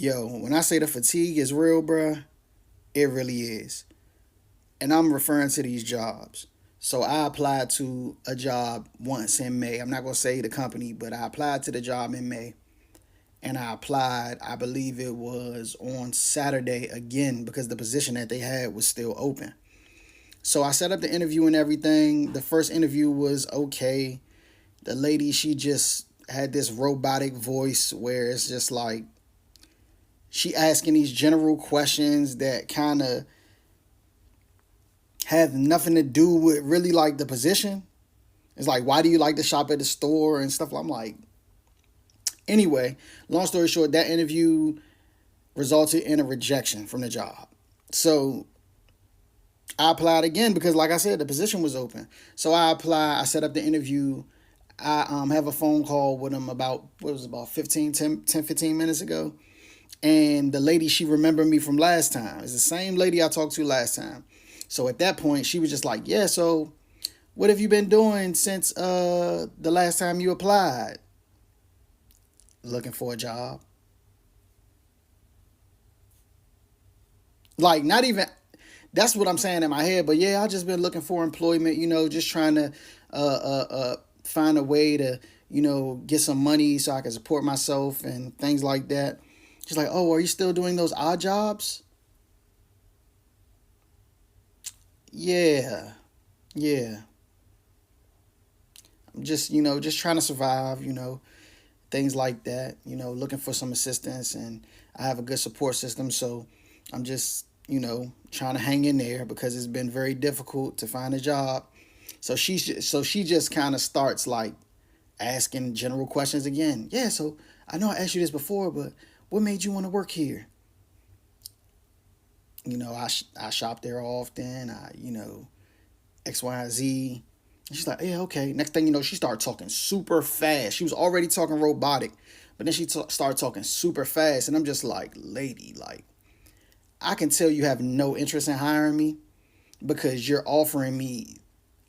Yo, when I say the fatigue is real, bruh, it really is. And I'm referring to these jobs. So I applied to a job once in May. I'm not going to say the company, but I applied to the job in May. And I applied, I believe it was on Saturday again because the position that they had was still open. So I set up the interview and everything. The first interview was okay. The lady, she just had this robotic voice where it's just like she asking these general questions that kind of have nothing to do with really like the position. It's like, why do you like to shop at the store and stuff? I'm like, anyway, long story short, that interview resulted in a rejection from the job. So I applied again because, like I said, the position was open. So I applied. I set up the interview. I have a phone call with them about, what was it, about 15 minutes ago. And the lady, she remembered me from last time. It's the same lady I talked to last time. So at that point, she was just like, yeah, so what have you been doing since the last time you applied? Looking for a job. Like, not even, that's what I'm saying in my head. But yeah, I just been looking for employment, just trying to find a way to, get some money so I can support myself and things like that. She's like, oh, are you still doing those odd jobs? Yeah, yeah. I'm just trying to survive, things like that, looking for some assistance. And I have a good support system. So I'm just, trying to hang in there because it's been very difficult to find a job. So she just kind of starts like asking general questions again. Yeah, so I know I asked you this before, but what made you want to work here? I shop there often. X, Y, and Z. And she's like, yeah, okay. Next thing you know, she started talking super fast. She was already talking robotic, but then she started talking super fast. And I'm just like, lady, like, I can tell you have no interest in hiring me because you're offering me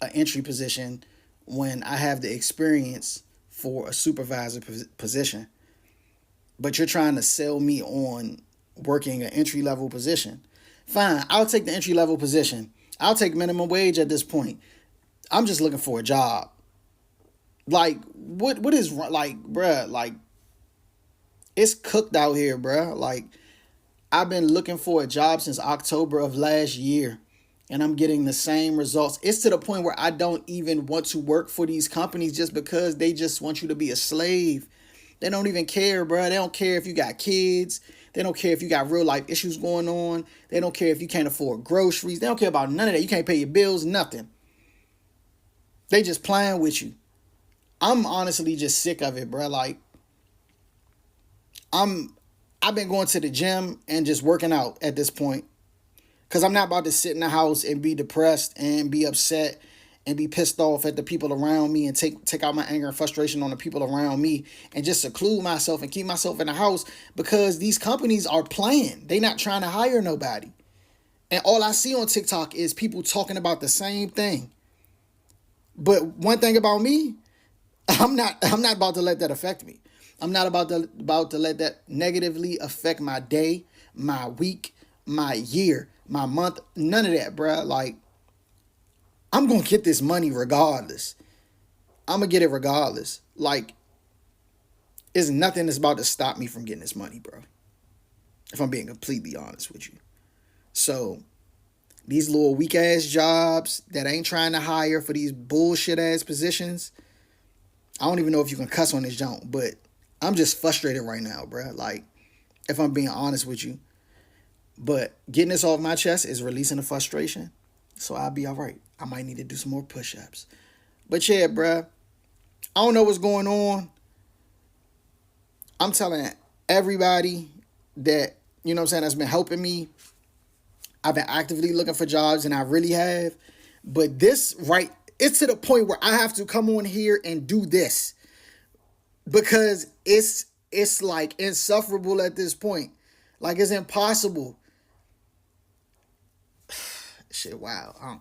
an entry position when I have the experience for a supervisor position. But you're trying to sell me on working an entry level position. Fine, I'll take the entry level position. I'll take minimum wage at this point. I'm just looking for a job. Like, what is like, bruh? Like, it's cooked out here, bruh. Like, I've been looking for a job since October of last year, and I'm getting the same results. It's to the point where I don't even want to work for these companies just because they just want you to be a slave. They don't even care, bro. They don't care if you got kids. They don't care if you got real life issues going on. They don't care if you can't afford groceries. They don't care about none of that. You can't pay your bills, nothing. They just playing with you. I'm honestly just sick of it, bro. Like, I've been going to the gym and just working out at this point. Cause I'm not about to sit in the house and be depressed and be upset and be pissed off at the people around me and take out my anger and frustration on the people around me and just seclude myself and keep myself in the house because these companies are playing. They not trying to hire nobody. And all I see on TikTok is people talking about the same thing. But one thing about me, I'm not about to let that affect me. I'm not about to let that negatively affect my day, my week, my year, my month, none of that, bruh. Like, I'm gonna get this money regardless. I'm gonna get it regardless. Like, it's nothing that's about to stop me from getting this money, bro. If I'm being completely honest with you. So, these little weak ass jobs that ain't trying to hire for these bullshit ass positions, I don't even know if you can cuss on this junk, but I'm just frustrated right now, bro. Like, if I'm being honest with you. But getting this off my chest is releasing the frustration. So I'll be all right. I might need to do some more push-ups. But yeah, bruh, I don't know what's going on. I'm telling everybody that, you know what I'm saying, that's been helping me. I've been actively looking for jobs, and I really have. But this, right, it's to the point where I have to come on here and do this. Because it's like insufferable at this point. Like, it's impossible. Shit, wow.